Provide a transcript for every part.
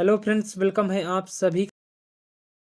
Hello friends, welcome है आप सभी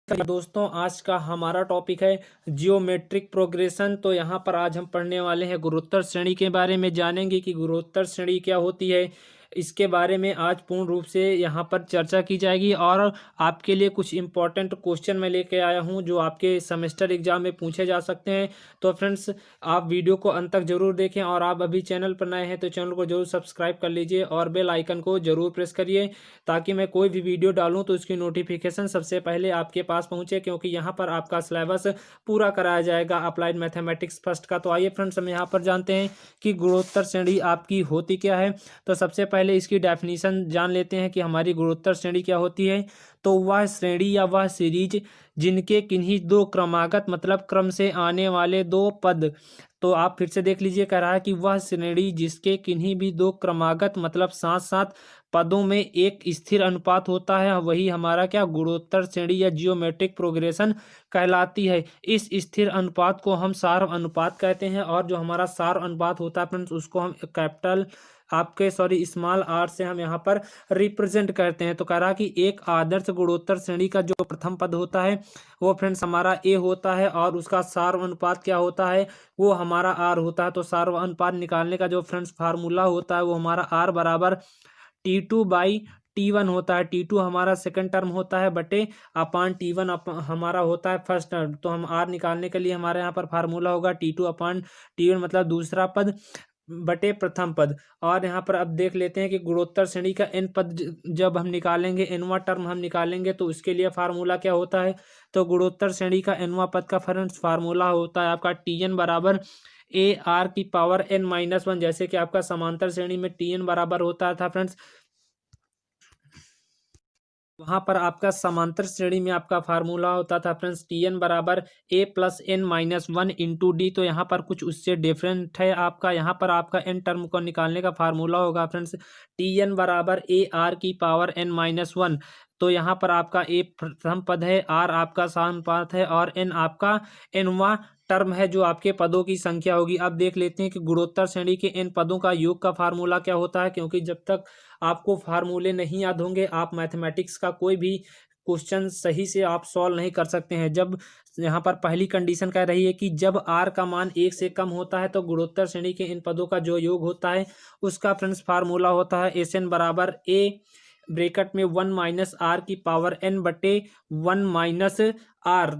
का। दोस्तों, आज का हमारा टॉपिक है जियोमेट्रिक प्रोग्रेशन। तो यहाँ पर आज हम पढ़ने वाले हैं गुणोत्तर श्रेणी के बारे में। जानेंगे कि गुणोत्तर श्रेणी क्या होती है, इसके बारे में आज पूर्ण रूप से यहाँ पर चर्चा की जाएगी। और आपके लिए कुछ इंपॉर्टेंट क्वेश्चन मैं लेके आया हूँ जो आपके सेमेस्टर एग्जाम में पूछे जा सकते हैं। तो फ्रेंड्स, आप वीडियो को अंत तक जरूर देखें, और आप अभी चैनल पर नए हैं तो चैनल को जरूर सब्सक्राइब कर लीजिए और बेल आइकन को जरूर प्रेस करिए, ताकि मैं कोई भी वीडियो डालूं तो उसकी नोटिफिकेशन सबसे पहले आपके पास पहुंचे, क्योंकि यहाँ पर आपका सिलेबस पूरा कराया जाएगा अप्लाइड मैथमेटिक्स फर्स्ट का। तो आइए फ्रेंड्स, हम यहाँ पर जानते हैं कि गुणोत्तर श्रेणी आपकी होती क्या है। तो सबसे पहले इसकी डेफिनेशन जान लेते हैं कि हमारी गुणोत्तर श्रेणी क्या होती है। तो वह श्रेणी या वह सीरीज जिनके किन्हीं दो क्रमागत मतलब क्रम से आने वाले दो पद। तो आप फिर से देख लीजिए, कह रहा है कि वह श्रेणी जिसके किन्हीं भी दो क्रमागत मतलब साथ साथ पदों में एक स्थिर अनुपात होता है, वही हमारा क्या गुणोत्तर श्रेणी या जियोमेट्रिक प्रोग्रेशन कहलाती है। इस स्थिर अनुपात को हम सार अनुपात कहते हैं, और जो हमारा सार अनुपात होता है फ्रेंड्स, उसको हम कैपिटल स्मॉल आर से हम यहाँ पर रिप्रेजेंट करते हैं। तो कह रहा कि एक आदर्श गुणोत्तर श्रेणी का जो प्रथम पद होता है वो फ्रेंड्स हमारा ए होता है, और उसका सार अनुपात क्या होता है, वो हमारा आर होता है। तो सार अनुपात निकालने का जो फ्रेंड्स फार्मूला होता है वो हमारा आर बराबर T2/T1 होता है। T2 हमारा सेकंड टर्म होता है बटे अपान T1 हमारा होता है फर्स्ट टर्म। तो हम आर निकालने के लिए हमारे यहाँ पर फार्मूला होगा T2/T1 मतलब दूसरा पद बटे प्रथम पद। और यहाँ पर अब देख लेते हैं कि गुणोत्तर श्रेणी का एन पद जब हम निकालेंगे, एनवा टर्म हम निकालेंगे, तो उसके लिए फार्मूला क्या होता है। तो गुणोत्तर श्रेणी का एनवा पद का फ्रेंड्स फार्मूला होता है आपका Tn बराबर AR⁻n-1। जैसे कि आपका समांतर श्रेणी में Tn बराबर होता था फ्रेंड्स, वहां पर आपका समांतर श्रेणी में आपका फार्मूला होता था फ्रेंड्स Tn बराबर A+n-1 × d। तो यहाँ पर कुछ उससे डिफरेंट है आपका। यहाँ पर आपका n टर्म को निकालने का फार्मूला होगा फ्रेंड्स Tn बराबर AR⁻n-1। तो यहाँ पर आपका ए प्रथम पद है, आर आपका समानुपात है, और एन आपका एनवा टर्म है जो आपके पदों की संख्या होगी। अब देख लेते हैं कि गुणोत्तर श्रेणी के इन पदों का योग का फार्मूला क्या होता है, क्योंकि जब तक आपको फार्मूले नहीं याद होंगे आप मैथमेटिक्स का कोई भी क्वेश्चन सही से आप सॉल्व नहीं कर सकते हैं। जब यहाँ पर पहली कंडीशन कह रही है कि जब आर का मान एक से कम होता है तो गुणोत्तर श्रेणी के इन पदों का जो योग होता है उसका फ्रेंड्स फार्मूला होता है एस एन बराबर ए ब्रेकेट में 1-r⁻n/1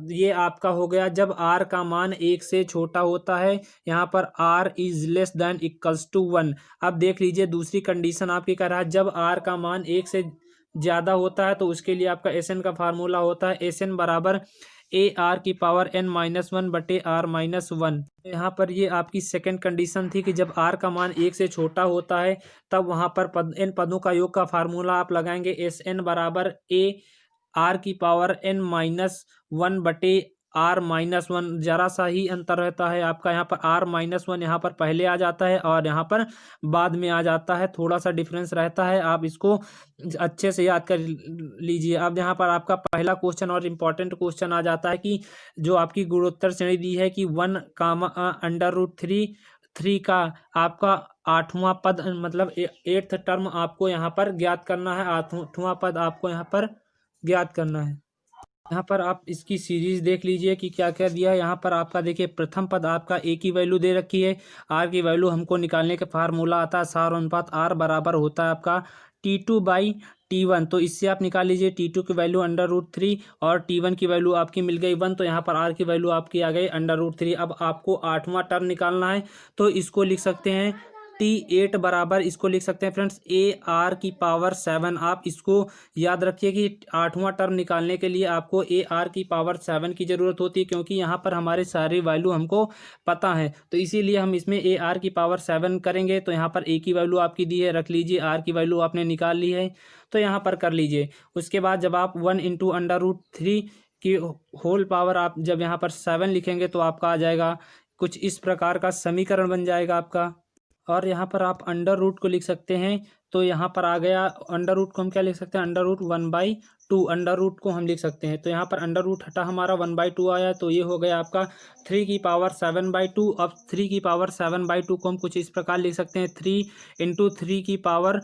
- ये आपका हो गया जब r का मान एक से छोटा होता है। यहाँ पर r is less than equals to 1। अब देख लीजिए दूसरी कंडीशन आपकी कह रहा है जब r का मान एक से ज्यादा होता है, तो उसके लिए आपका एस एन का फार्मूला होता है एस एन बराबर AR⁻n-1/r-1। यहाँ पर ये आपकी सेकंड कंडीशन थी कि जब r का मान एक से छोटा होता है तब वहाँ पर इन पदों का योग का फार्मूला आप लगाएंगे एस एन बराबर AR⁻n-1/r-1। जरा सा ही अंतर रहता है आपका। यहाँ पर r-1 यहाँ पर पहले आ जाता है और यहाँ पर बाद में आ जाता है, थोड़ा सा डिफरेंस रहता है। आप इसको अच्छे से याद कर लीजिए। अब यहाँ पर आपका पहला क्वेश्चन और इम्पोर्टेंट क्वेश्चन आ जाता है कि जो आपकी गुणोत्तर श्रेणी दी है कि 1, का आपका आठवां पद मतलब एट्थ टर्म आपको यहाँ पर ज्ञात करना है, आठवां पद आपको यहाँ पर ज्ञात करना है। यहाँ पर आप इसकी सीरीज देख लीजिए कि क्या क्या दिया है। यहाँ पर आपका देखिए प्रथम पद आपका ए की वैल्यू दे रखी है, आर की वैल्यू हमको निकालने का फार्मूला आता है सार अनुपात आर बराबर होता है आपका T2/T1। तो इससे आप निकाल लीजिए T2 की वैल्यू √3 और T1 की वैल्यू आपकी मिल गई 1। तो यहाँ पर R की वैल्यू आपकी आ गई √3। अब आपको आठवां टर्म निकालना है, तो इसको लिख सकते हैं T8 बराबर, इसको लिख सकते हैं फ्रेंड्स AR⁻7। आप इसको याद रखिए कि आठवां टर्म निकालने के लिए आपको AR⁻7 की जरूरत होती है, क्योंकि यहाँ पर हमारे सारी वैल्यू हमको पता है, तो इसीलिए हम इसमें AR⁻7 करेंगे। तो यहाँ पर ए की वैल्यू आपकी दी है, रख लीजिए, आर की वैल्यू आपने निकाल ली है, तो यहाँ पर कर लीजिए। उसके बाद जब आप 1 × √3 की होल पावर आप जब यहाँ पर 7 लिखेंगे तो आपका आ जाएगा कुछ इस प्रकार का समीकरण बन जाएगा आपका। और यहाँ पर आप अंडर रूट को लिख सकते हैं, तो यहाँ पर आ गया अंडर रूट को हम क्या लिख सकते हैं, √1/2 अंडर रूट को हम लिख सकते हैं। तो यहाँ पर अंडर रूट हटा हमारा 1/2 आया, तो ये हो गया आपका 3^7/2। अब 3^7/2 को हम कुछ इस प्रकार लिख सकते हैं, 3 × 3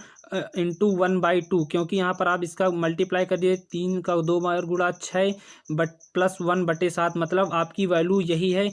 इंटू 1/2, क्योंकि यहाँ पर आप इसका मल्टीप्लाई कर दिए, 3 का 2 बार गुणा 6 बट प्लस 1/7, मतलब आपकी वैल्यू यही है।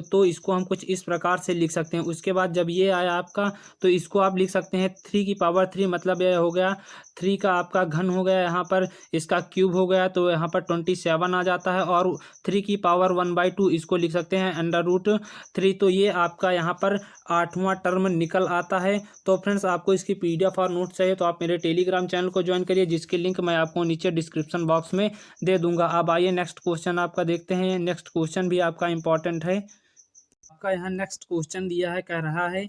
तो इसको हम कुछ इस प्रकार से लिख सकते हैं। उसके बाद जब ये आया आपका, तो इसको आप लिख सकते हैं 3^3, मतलब यह हो गया 3 का आपका घन हो गया, यहाँ पर इसका क्यूब हो गया, तो यहाँ पर 27 आ जाता है। और 3^1/2 इसको लिख सकते हैं √3। तो ये आपका यहाँ पर 8वां टर्म निकल आता है। तो फ्रेंड्स, आपको इसकी PDF और नोट चाहिए तो आप मेरे टेलीग्राम चैनल को ज्वाइन करिए, जिसकी लिंक मैं आपको नीचे डिस्क्रिप्शन बॉक्स में दे दूंगा। अब आइए नेक्स्ट क्वेश्चन आपका देखते हैं। नेक्स्ट क्वेश्चन भी आपका इंपॉर्टेंट है। आपका यहाँ नेक्स्ट क्वेश्चन दिया है, कह रहा है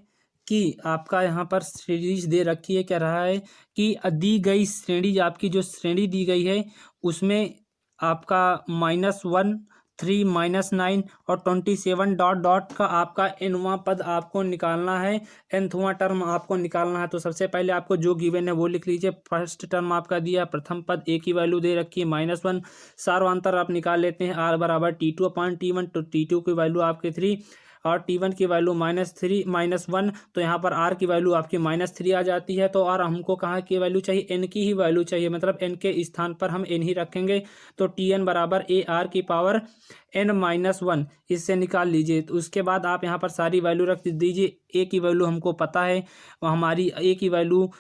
कि आपका यहाँ पर सीरीज दे रखी है, कह रहा है कि दी गई श्रेणी, आपकी जो श्रेणी दी गई है उसमें आपका -1, 3, -9 और 27 डॉट डॉट का आपका nवां पद आपको निकालना है, nthवां टर्म आपको निकालना है। तो सबसे पहले आपको जो गिवन है वो लिख लीजिए। फर्स्ट टर्म आपका दिया, प्रथम पद a की वैल्यू दे रखी है -1, सार्वंतर आप निकाल लेते हैं r बराबर T2/T1। तो T2 की वैल्यू आपकी 3 और T1 की वैल्यू -1, तो यहाँ पर r की वैल्यू आपकी -3 आ जाती है। तो और हमको कहाँ की वैल्यू चाहिए, n की ही वैल्यू चाहिए, मतलब n के स्थान पर हम n ही रखेंगे। तो Tn बराबर AR⁻n-1 इससे निकाल लीजिए। तो उसके बाद आप यहाँ पर सारी वैल्यू रख दीजिए। a की वैल्यू हमको पता है, हमारी a की वैल्यू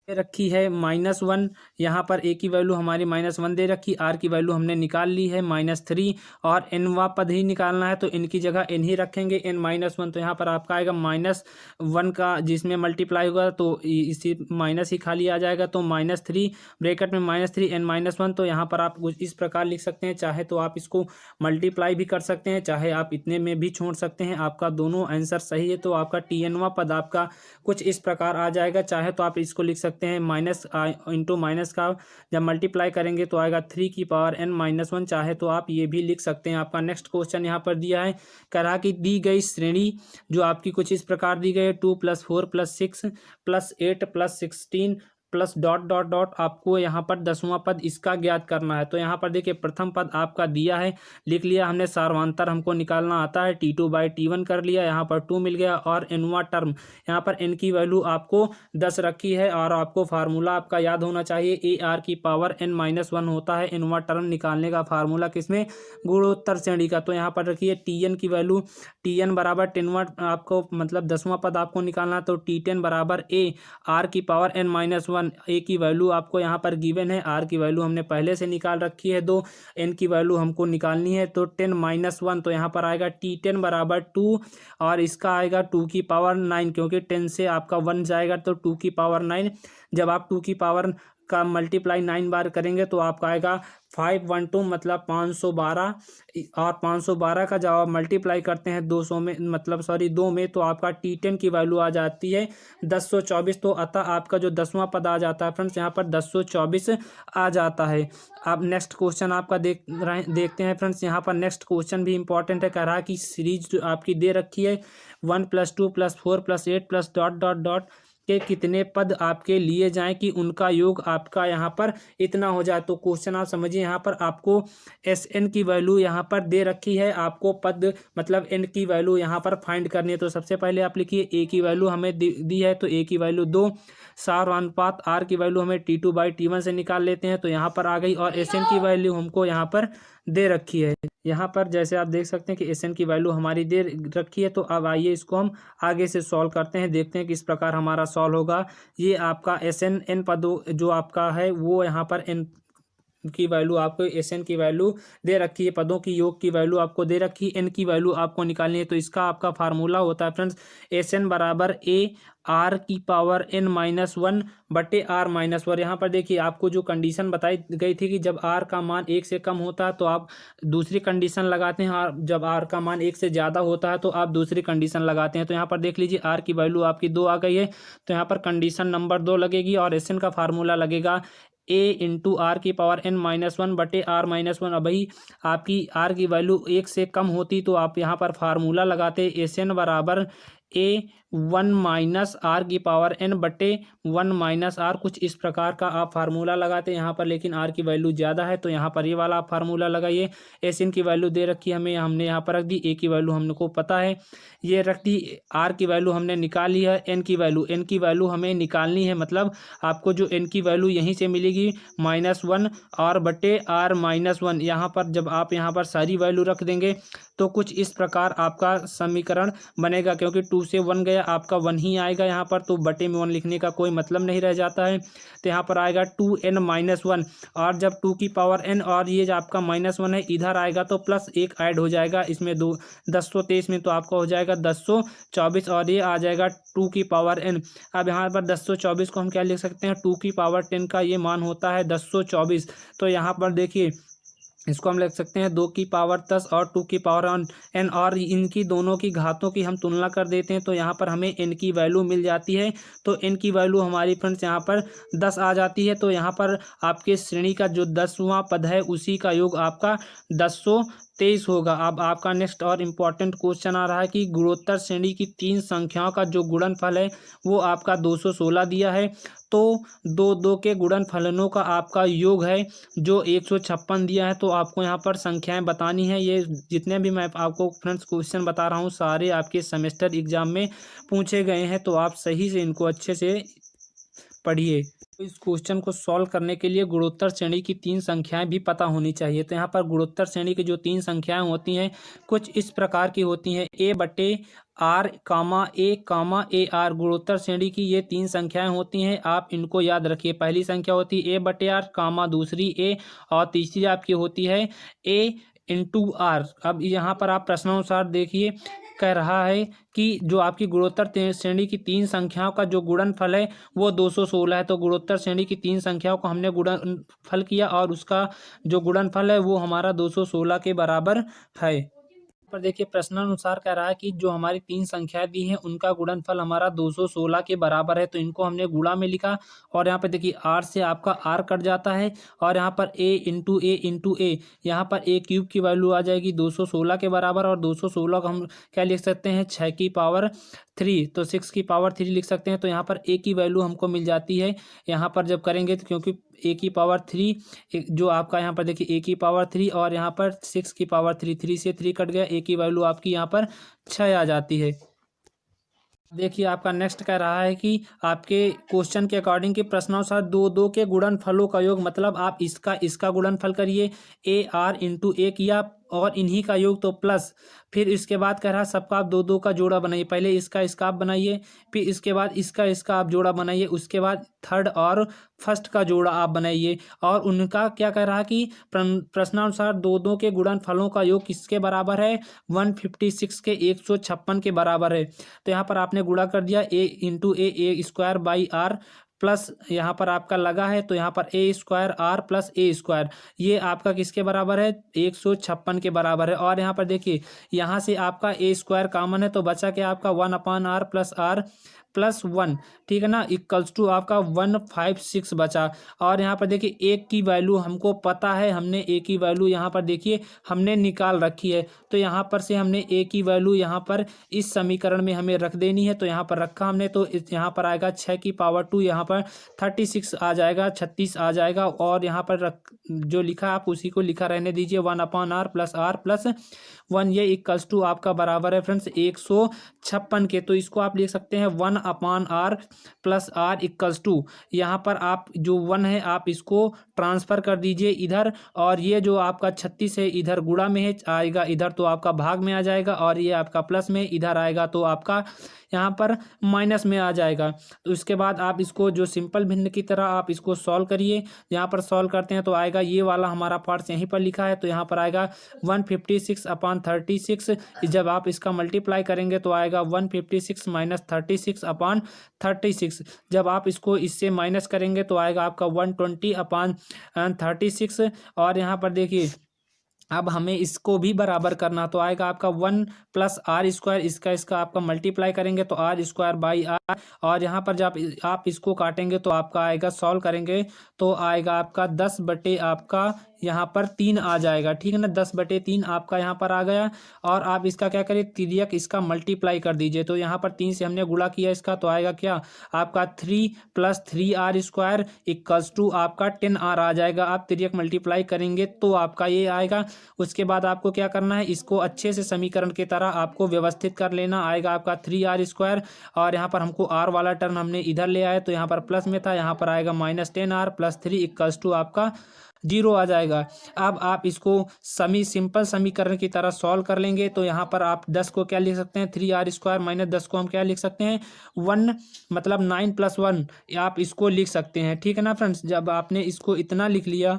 रखी है -1, यहाँ पर a की वैल्यू हमारी -1 दे रखी, r की वैल्यू हमने निकाल ली है -3 और nवां पद ही निकालना है, तो n की जगह n ही रखेंगे, n-1। तो यहाँ पर आपका आएगा -1 का जिसमें मल्टीप्लाई होगा तो इसी माइनस ही खाली आ जाएगा, तो -3 ब्रैकेट में -3 n-1। तो यहाँ पर आप कुछ इस प्रकार लिख सकते हैं, चाहे तो आप इसको मल्टीप्लाई भी कर सकते हैं, चाहे आप इतने में भी छोड़ सकते हैं। आपका दोनों आंसर सही है। तो आपका Tnवां पद आपका कुछ इस प्रकार आ जाएगा। चाहे तो आप इसको लिख सकते हैं माइनस इंटू माइनस का जब मल्टीप्लाई करेंगे तो आएगा 3^n-1। चाहे तो आप ये भी लिख सकते हैं। आपका नेक्स्ट क्वेश्चन यहाँ पर दिया है, कह रहा कि दी गई श्रेणी जो आपकी कुछ इस प्रकार दी गई है, 2 + 4 + 6 + 8 + 16 प्लस डॉट डॉट डॉट, आपको यहाँ पर 10वां पद इसका ज्ञात करना है। तो यहाँ पर देखिए प्रथम पद आपका दिया है, लिख लिया हमने, सार्वंतर हमको निकालना आता है, T2/T1 कर लिया, यहाँ पर 2 मिल गया। और nवां टर्म यहाँ पर n की वैल्यू आपको 10 रखी है, और आपको फार्मूला आपका याद होना चाहिए, AR⁻n-1 होता है nवां टर्म निकालने का फार्मूला, किसमें, गुणोत्तर श्रेणी का। तो यहाँ पर रखिए Tn की वैल्यू, Tn बराबर 10वां आपको मतलब 10वां पद आपको निकालना, तो T10 बराबर AR⁻n-1। ए की वैल्यू आपको यहाँ पर गिवन है, आर की वैल्यू हमने पहले से निकाल रखी है 2, एन की वैल्यू हमको निकालनी है, तो 10-1। तो यहाँ पर आएगा T10 बराबर 2 और इसका आएगा 2^9, क्योंकि 10 से आपका 1 जाएगा तो 2^9। जब आप 2 की पावर का मल्टीप्लाई 9 बार करेंगे तो आपका आएगा 512, मतलब 512। और 512 का जब आप मल्टीप्लाई करते हैं 200 में, मतलब सॉरी 2 में, तो आपका T10 की वैल्यू आ जाती है 1024। तो अतः आपका जो 10वां पद आ जाता है फ्रेंड्स, यहाँ पर 1024 आ जाता है। अब नेक्स्ट क्वेश्चन आपका देखते हैं फ्रेंड्स। यहाँ पर नेक्स्ट क्वेश्चन भी इंपॉर्टेंट है, कह रहा है कि सीरीज जो आपकी दे रखी है 1 + 2 + 4 + 8 + डॉट डॉट डॉट के कितने पद आपके लिए जाएं कि उनका योग आपका यहाँ पर इतना हो जाए। तो क्वेश्चन आप समझिए, यहाँ पर आपको Sn की वैल्यू यहाँ पर दे रखी है, आपको पद मतलब n की वैल्यू यहाँ पर फाइंड करनी है। तो सबसे पहले आप लिखिए a की वैल्यू हमें दी है, तो a की वैल्यू 2, सार अनुपात r की वैल्यू हमें T2/T1 से निकाल लेते हैं, तो यहाँ पर आ गई। और Sn की वैल्यू हमको यहाँ पर दे रखी है, यहाँ पर जैसे आप देख सकते हैं कि Sn की वैल्यू हमारी दे रखी है। तो अब आइए इसको हम आगे से सॉल्व करते हैं, देखते हैं किस प्रकार हमारा सॉल्व होगा। ये आपका Sn n पदों जो आपका है वो यहाँ पर n की वैल्यू आपको Sn की वैल्यू दे रखी है, पदों की योग की वैल्यू आपको दे रखी है, n की वैल्यू आपको निकालनी है। तो इसका आपका फार्मूला होता है फ्रेंड्स, Sn बराबर AR⁻n-1 बटे R-1। यहाँ पर देखिए आपको जो कंडीशन बताई गई थी कि जब R का मान 1 से कम होता है तो आप दूसरी कंडीशन लगाते हैं, और जब R का मान 1 से ज़्यादा होता है तो आप दूसरी कंडीशन लगाते हैं। तो यहाँ पर देख लीजिए R की वैल्यू आपकी 2 आ गई है, तो यहाँ पर कंडीशन नंबर 2 लगेगी, और Sn का फार्मूला लगेगा A⁻n-1 बटे R-1। अब भाई आपकी R की वैल्यू 1 से कम होती तो आप यहाँ पर फार्मूला लगाते Sn बराबर ए 1 - r⁻n बटे 1 - r, कुछ इस प्रकार का आप फार्मूला लगाते हैं यहाँ पर, लेकिन r की वैल्यू ज़्यादा है तो यहाँ पर ये वाला आप फार्मूला लगाइए। एस इन की वैल्यू दे रखी है हमें, हमने यहाँ पर रख दी। ए की वैल्यू हमको पता है, ये रख दी। आर की वैल्यू हमने निकाल ली है। एन की वैल्यू हमें निकालनी है, मतलब आपको जो एन की वैल्यू यहीं से मिलेगी -1 और बटे r-1। यहाँ पर जब आप यहाँ पर सारी वैल्यू रख देंगे तो कुछ इस प्रकार आपका समीकरण बनेगा, क्योंकि 2 से 1 गया आपका 1 ही आएगा यहाँ पर, तो बटे में 1 लिखने का कोई मतलब नहीं रह जाता है। तो यहाँ पर आएगा 2n-1, और जब 2 की पावर n और ये जो आपका -1 है इधर आएगा तो प्लस 1 ऐड हो जाएगा इसमें, 1023 में तो आपका हो जाएगा 1024, और ये आ जाएगा 2 की पावर n। अब यहाँ पर 1024 को हम क्या लिख सकते हैं, 2 की पावर 10 का ये मान होता है 1024। तो यहाँ पर देखिए इसको हम लिख सकते हैं 2 की पावर 10 और 2 की पावर n, और इनकी दोनों की घातों की हम तुलना कर देते हैं तो यहाँ पर हमें n की वैल्यू मिल जाती है। तो n की वैल्यू हमारी फ्रेंड्स यहाँ पर 10 आ जाती है। तो यहाँ पर आपके श्रेणी का जो 10वां पद है उसी का योग आपका 1023 होगा। अब आपका नेक्स्ट और इम्पॉर्टेंट क्वेश्चन आ रहा है कि गुणोत्तर श्रेणी की 3 संख्याओं का जो गुणनफल है वो आपका 216 दिया है, तो दो के गुणनफलनों का आपका योग है जो 156 दिया है। तो आपको यहाँ पर संख्याएं बतानी है। ये जितने भी मैं आपको फ्रेंड्स क्वेश्चन बता रहा हूँ सारे आपके सेमेस्टर एग्जाम में पूछे गए हैं, तो आप सही से इनको अच्छे से पढ़िए। तो इस क्वेश्चन को सॉल्व करने के लिए गुणोत्तर श्रेणी की 3 संख्याएं भी पता होनी चाहिए। तो यहाँ पर गुणोत्तर श्रेणी की जो 3 संख्याएं होती हैं कुछ इस प्रकार की होती हैं, a बटे r comma a comma a r. गुणोत्तर श्रेणी की ये 3 संख्याएं होती हैं, आप इनको याद रखिए। पहली संख्या होती है a बटे r कामा दूसरी a, और तीसरी आपकी होती है a इंटू आर। अब यहाँ पर आप प्रश्नानुसार देखिए, कह रहा है कि जो आपकी गुणोत्तर श्रेणी की 3 संख्याओं का जो गुणनफल है वो 216 है। तो गुणोत्तर श्रेणी की 3 संख्याओं को हमने गुणनफल किया और उसका जो गुणनफल है वो हमारा 216 के बराबर है। पर देखिए प्रश्नानुसार कह रहा है कि जो हमारी 3 संख्याएं दी हैं उनका गुणनफल हमारा 216 के बराबर है, तो इनको हमने गुणा में लिखा। और यहाँ पर देखिए r से आपका r कट जाता है, और यहाँ पर a इंटू ए, यहाँ पर a क्यूब की वैल्यू आ जाएगी 216 के बराबर, और 216 को हम क्या लिख सकते हैं 6 की पावर 3, तो 6 की पावर 3 लिख सकते हैं। तो यहाँ पर a की वैल्यू हमको मिल जाती है यहाँ पर जब करेंगे तो, क्योंकि a की पावर 3 जो आपका यहाँ पर देखिए a की पावर 3 और यहाँ पर 6 की पावर 3, 3 से 3 कट गया, a की वैल्यू आपकी यहाँ पर 6 आ जाती है। देखिए आपका नेक्स्ट कह रहा है कि आपके क्वेश्चन के अकॉर्डिंग कि प्रश्नानुसार दो के गुणनफलों का योग, मतलब आप इसका गुणनफल करिए, ए आर इंटू ए किया और इन्हीं का योग तो प्लस, फिर इसके बाद कह रहा सबका आप दो का जोड़ा बनाइए। पहले इसका आप बनाइए, फिर इसके बाद इसका आप जोड़ा बनाइए, उसके बाद थर्ड और फर्स्ट का जोड़ा आप बनाइए, और उनका क्या कह रहा कि प्रश्नानुसार दो के गुणनफलों का योग किसके बराबर है 156 के 156 के बराबर है। तो यहाँ पर आपने गुणा कर दिया a into a square by r, plus यहाँ पर आपका लगा है तो यहाँ पर a square r plus a square, ये आपका किसके बराबर है 156 के बराबर है। और यहाँ पर देखिए यहाँ से आपका ए स्क्वायर कॉमन है तो बचा क्या आपका 1/r प्लस आर प्लस 1, ठीक है ना, इक्वल्स टू आपका 156 बचा। और यहाँ पर देखिए एक की वैल्यू हमको पता है, हमने ए की वैल्यू यहाँ पर देखिए हमने निकाल रखी है, तो यहाँ पर से हमने ए की वैल्यू यहाँ पर इस समीकरण में हमें रख देनी है। तो यहाँ पर रखा हमने, तो यहाँ पर आएगा 6 की पावर 2, यहाँ पर 36 आ जाएगा, 36 आ जाएगा। और यहाँ पर जो लिखा आप उसी को लिखा रहने दीजिए, 1/r प्लस 1, ये इक्वल्स टू आपका बराबर है फ्रेंड्स 156 के। तो इसको आप लिख सकते हैं 1/r plus r equals to, यहाँ पर आप जो 1 है आप इसको ट्रांसफर कर दीजिए इधर, और ये जो आपका 36 है इधर गुणा में है आएगा, इधर तो आपका भाग में आ जाएगा, और ये आपका प्लस में इधर आएगा तो आपका यहाँ पर माइनस में आ जाएगा। तो इसके बाद आप इसको जो सिंपल भिन्न की तरह आप इसको सॉल्व करिए। यहाँ पर सॉल्व करते हैं तो आएगा ये वाला हमारा पार्ट्स यहीं पर लिखा है, तो यहाँ पर आएगा 156/36। जब आप इसका मल्टीप्लाई करेंगे तो आएगा 156 - 36/36। जब आप इसको इससे माइनस करेंगे तो आएगा आपका 120/36। और यहाँ पर देखिए अब हमें इसको भी बराबर करना, तो आएगा आपका 1 + r², इसका आपका मल्टीप्लाई करेंगे तो r² / r। और यहाँ पर जब आप इसको काटेंगे तो आपका आएगा, सॉल्व करेंगे तो आएगा आपका 10 आपका यहाँ पर 3 आ जाएगा। ठीक है ना, 10/3 आपका यहाँ पर आ गया। और आप इसका क्या करिए, तिर्यक इसका मल्टीप्लाई कर दीजिए। तो यहाँ पर 3 से हमने गुणा किया इसका, तो आएगा क्या आपका 3 + 3r² = आपका 10r आ जाएगा। आप तिर्यक मल्टीप्लाई करेंगे तो आपका ये आएगा। उसके बाद आपको क्या करना है, इसको अच्छे से समीकरण की तरह आपको व्यवस्थित कर लेना। आएगा आपका 3r², और यहाँ पर हमको r वाला टर्म हमने इधर ले आया, तो यहाँ पर प्लस में था, यहाँ पर आएगा -10r + 3 = आपका 0 आ जाएगा। अब आप इसको सिंपल समीकरण की तरह सॉल्व कर लेंगे, तो यहाँ पर आप 10 को क्या लिख सकते हैं, 3r² - 10 को हम क्या लिख सकते हैं, 1, मतलब 9 + 1 आप इसको लिख सकते हैं। ठीक है ना फ्रेंड्स, जब आपने इसको इतना लिख लिया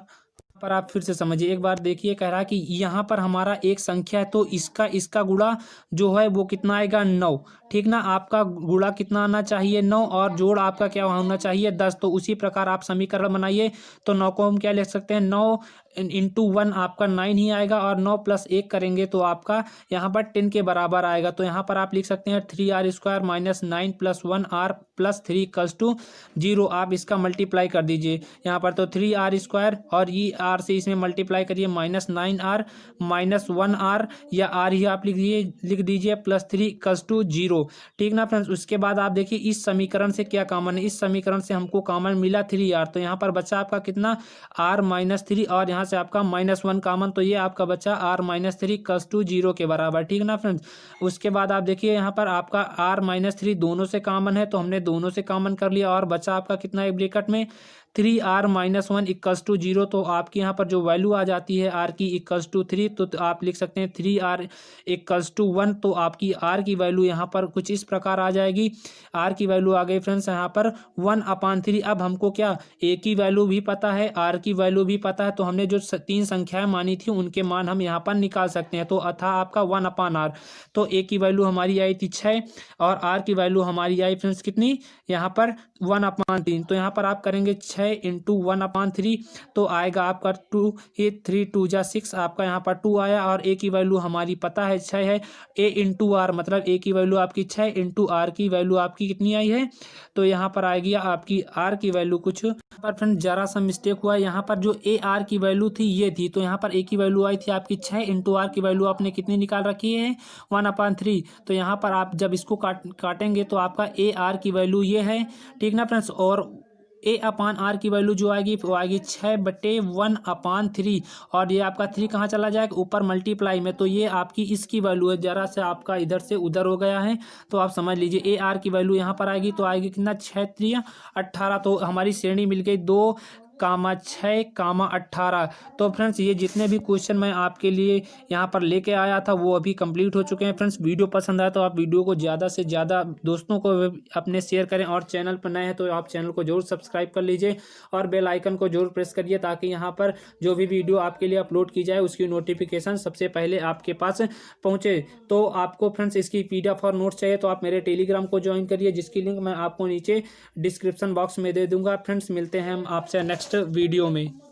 पर आप फिर से समझिए एक बार, देखिए कह रहा है कि यहाँ पर हमारा एक संख्या है, तो इसका गुणा जो है वो कितना आएगा, 9। ठीक ना, आपका गुणा कितना आना चाहिए, 9, और जोड़ आपका क्या होना चाहिए, 10। तो उसी प्रकार आप समीकरण बनाइए। तो 9 को हम क्या लिख सकते हैं, 9 × 1 आपका 9 ही आएगा, और 9 + 1 करेंगे तो आपका यहाँ पर 10 के बराबर आएगा। तो यहाँ पर आप लिख सकते हैं 3r² - 9 + 1r + 3 = 0। आप इसका मल्टीप्लाई कर दीजिए यहाँ पर, तो 3r² और ये r से इसमें मल्टीप्लाई करिए, -9r - 1r, या r ही आप लिख दीजिए +3 = 0। ठीक ना फ्रेंड्स, उसके बाद आप देखिए इस समीकरण से क्या कॉमन है, इस समीकरण से हमको कॉमन मिला 3r, तो यहाँ पर बचा आपका कितना, r - 3, और यहाँ से आपका -1 कॉमन, तो ये आपका बचा r - 3 = 0 के बराबर। ठीक ना फ्रेंड्स, उसके बाद आप देखिए यहाँ पर आपका r - 3 दोनों से कॉमन है, तो हमने दोनों से कॉमन कर लिया, और बचा आपका कितना एक ब्रैकेट में 3r - 1 = 0। तो आपकी यहाँ पर जो वैल्यू आ जाती है r की =3, तो आप लिख सकते हैं 3r = 1। तो आपकी r की वैल्यू यहाँ पर कुछ इस प्रकार आ जाएगी। r की वैल्यू आ गई फ्रेंड्स यहाँ पर 1/3। अब हमको क्या a की वैल्यू भी पता है, r की वैल्यू भी पता है, तो हमने जो 3 संख्याएं मानी थी उनके मान हम यहाँ पर निकाल सकते हैं। तो अथा आपका 1/r, तो a की वैल्यू हमारी आई थी 6, और r की वैल्यू हमारी आई फ्रेंड्स कितनी, यहाँ पर 1/3। तो यहाँ पर आप करेंगे 6 × 1/3, तो आएगा आपका 2, 3 2 जा 6, आपका यहाँ पर 2 आया। और a की वैल्यू हमारी पता है 6 है, a × r, मतलब a की वैल्यू आपकी 6 × r की वैल्यू आपकी कितनी आई है, तो यहाँ पर आएगी आपकी r की वैल्यू कुछ पर फ्रेंड जरा सा मिस्टेक हुआ है, यहाँ पर जो ए आर की वैल्यू थी ये थी, तो यहाँ पर ए की वैल्यू आई थी आपकी 6, × r की वैल्यू आपने कितनी निकाल रखी है, 1/3। तो यहाँ पर आप जब इसको काटेंगे तो आपका ए आर की वैल्यू ये है। ठीक ना फ्रेंड्स, और a/r की वैल्यू जो आएगी वो आएगी 6/1/3, और ये आपका 3 कहाँ चला जाएगा, ऊपर मल्टीप्लाई में, तो ये आपकी इसकी वैल्यू है। जरा से आपका इधर से उधर हो गया है, तो आप समझ लीजिए ar की वैल्यू यहाँ पर आएगी, तो आएगी कितना, 6 × 3 = 18। तो हमारी श्रेणी मिल गई 2, 6, 18। तो फ्रेंड्स ये जितने भी क्वेश्चन मैं आपके लिए यहाँ पर लेके आया था वो अभी कंप्लीट हो चुके हैं। फ्रेंड्स वीडियो पसंद आया तो आप वीडियो को ज़्यादा से ज़्यादा दोस्तों को अपने शेयर करें, और चैनल पर नए हैं तो आप चैनल को जरूर सब्सक्राइब कर लीजिए, और बेल आइकन को जरूर प्रेस करिए, ताकि यहाँ पर जो भी वीडियो आपके लिए अपलोड की जाए उसकी नोटिफिकेशन सबसे पहले आपके पास पहुँचे। तो आपको फ्रेंड्स इसकी PDF और नोट्स चाहिए तो आप मेरे टेलीग्राम को ज्वाइन करिए, जिसकी लिंक मैं आपको नीचे डिस्क्रिप्शन बॉक्स में दे दूंगा। फ्रेंड्स मिलते हैं हम आपसे नेक्स्ट वीडियो में।